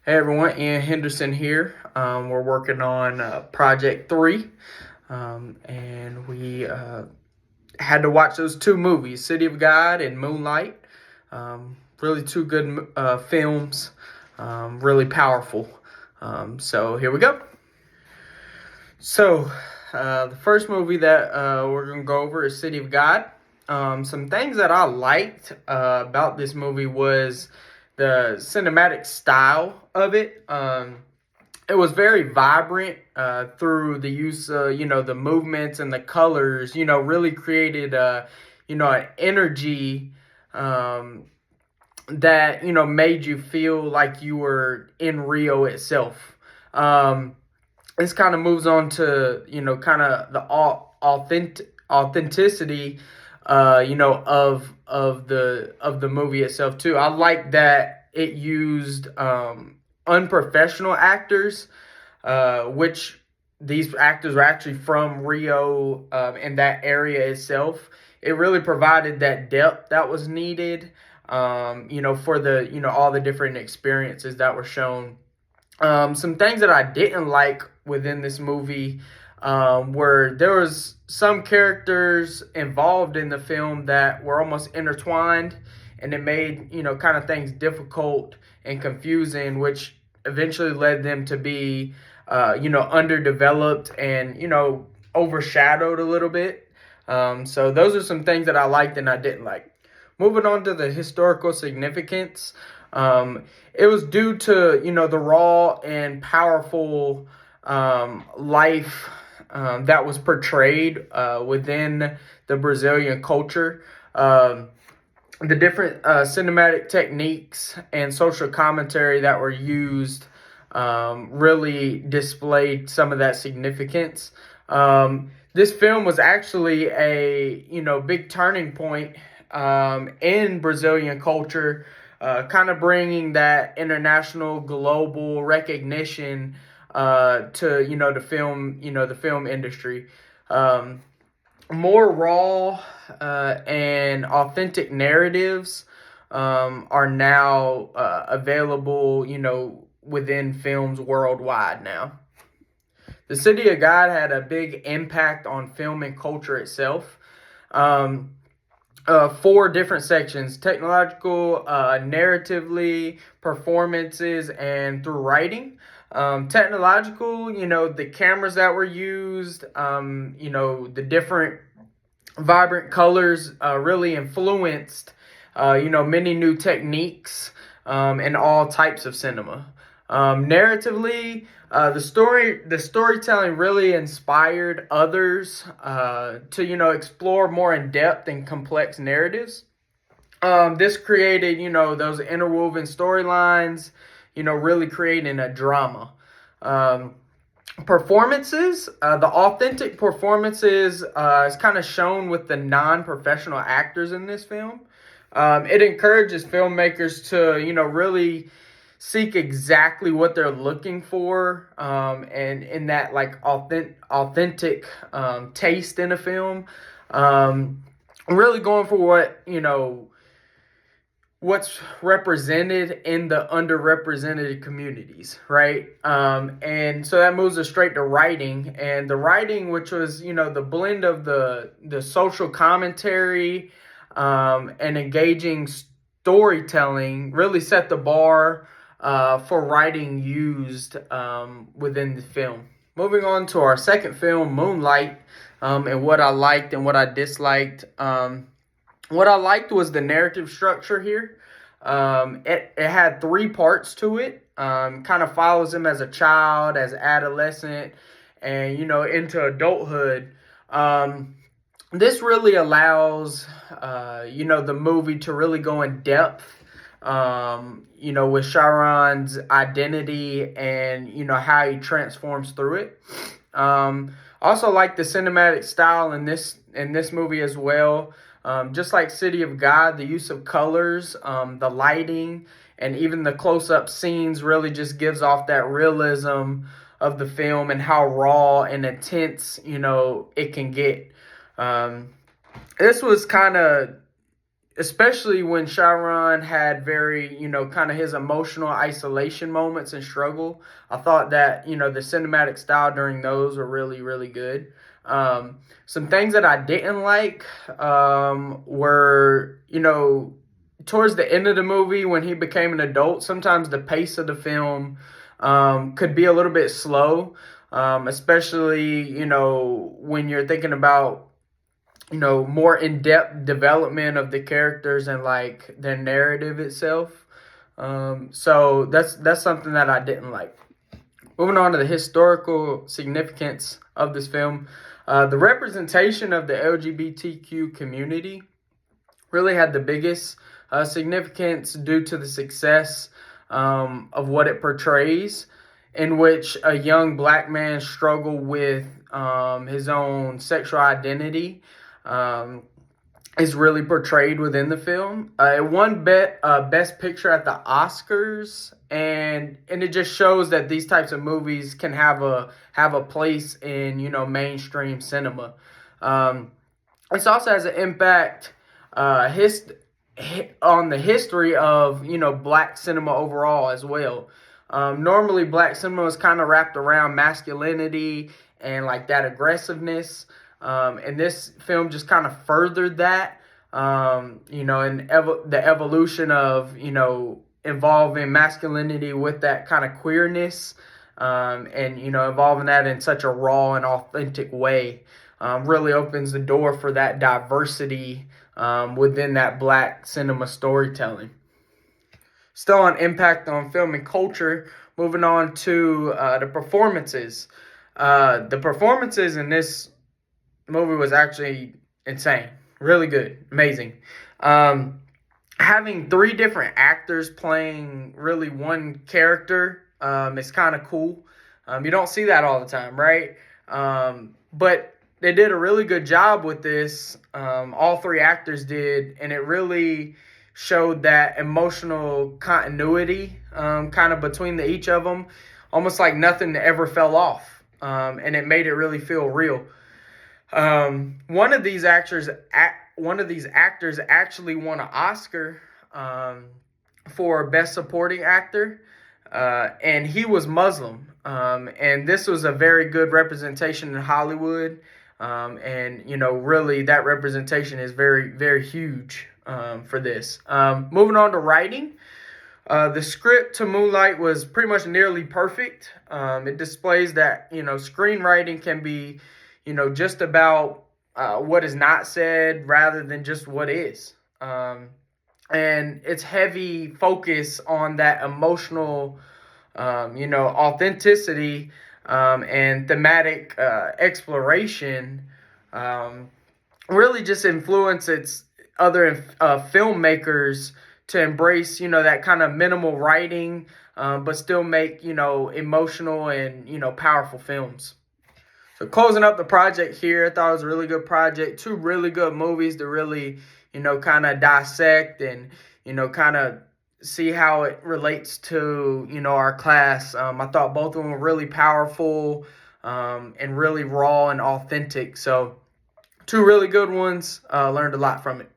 Hey everyone, Ian Henderson here. We're working on Project 3, and we had to watch those two movies, City of God and Moonlight. Really two good films, really powerful. So here we go. So, the first movie that we're going to go over is City of God. Some things that I liked about this movie was the cinematic style of it. It was very vibrant through the use of, the movements and the colors, really created, an energy um, that, made you feel like you were in Rio itself. Um, this kind of moves on to kind of the authenticity of the movie itself too. I like that it used unprofessional actors, which these actors were actually from Rio, and that area itself. It really provided that depth that was needed, for the all the different experiences that were shown. Some things that I didn't like within this movie were there was some characters involved in the film that were almost intertwined, and it made kind of things difficult and confusing, which eventually led them to be underdeveloped and overshadowed a little bit. So those are some things that I liked and I didn't like. Moving on to the historical significance, it was due to the raw and powerful life that was portrayed within the Brazilian culture. The different cinematic techniques and social commentary that were used really displayed some of that significance. This film was actually a big turning point in Brazilian culture, kind of bringing that international, global recognition to the film industry. More raw and authentic narratives are now available, within films worldwide now. The City of God had a big impact on film and culture itself. Four different sections: technological, narratively, performances, and through writing. Technological, the cameras that were used, the different vibrant colors really influenced, many new techniques in all types of cinema. Narratively, the storytelling really inspired others to explore more in depth and complex narratives. This created those interwoven storylines, really creating a drama. Um, Performances, the authentic performances is kind of shown with the non-professional actors in this film. It encourages filmmakers to really seek exactly what they're looking for, and in that like authentic taste in a film. Really going for what's represented in the underrepresented communities, right? And so that moves us straight to writing, and the writing, which was the blend of the social commentary and engaging storytelling, really set the bar for writing used within the film. Moving on to our second film, Moonlight, and what I liked and what I disliked. What I liked was the narrative structure here. It had three parts to it. Kind of follows him as a child, as adolescent, and into adulthood. This really allows the movie to really go in depth. With Sharon's identity and how he transforms through it. Also like the cinematic style in this movie as well. Just like City of God, the use of colors, the lighting, and even the close-up scenes really just gives off that realism of the film and how raw and intense, it can get. This was kind of especially when Sharon had very, kind of his emotional isolation moments and struggle. I thought that, the cinematic style during those were really, really good. Some things that I didn't like were, towards the end of the movie when he became an adult, sometimes the pace of the film could be a little bit slow, especially, when you're thinking about more in-depth development of the characters and like their narrative itself. So that's something that I didn't like. Moving on to the historical significance of this film, the representation of the LGBTQ community really had the biggest significance due to the success of what it portrays, in which a young black man struggled with his own sexual identity. Um, is really portrayed within the film. It won Best Picture at the Oscars, and it just shows that these types of movies can have a place in mainstream cinema. Um, it also has an impact on the history of black cinema overall as well. Normally, black cinema is kind of wrapped around masculinity and like that aggressiveness. And this film just kind of furthered that, and the evolution of, involving masculinity with that kind of queerness, and, involving that in such a raw and authentic way, really opens the door for that diversity within that black cinema storytelling. Still on impact on film and culture, moving on to the performances. The performances in this movie was actually insane. Really good. Amazing. Having three different actors playing really one character is kind of cool. You don't see that all the time, right? But they did a really good job with this. All three actors did, and it really showed that emotional continuity kind of between each of them, almost like nothing ever fell off. And it made it really feel real. One of these actors actually won an Oscar for Best Supporting Actor, and he was Muslim. And this was a very good representation in Hollywood, and really that representation is very, very huge for this. Moving on to writing. The script to Moonlight was pretty much nearly perfect. It displays that screenwriting can be just about what is not said rather than just what is. And its heavy focus on that emotional, authenticity and thematic exploration really just influenced its other filmmakers to embrace, that kind of minimal writing, but still make, emotional and, powerful films. So closing up the project here, I thought it was a really good project. Two really good movies to really, kind of dissect and, kind of see how it relates to, our class. I thought both of them were really powerful and really raw and authentic. So two really good ones. Learned a lot from it.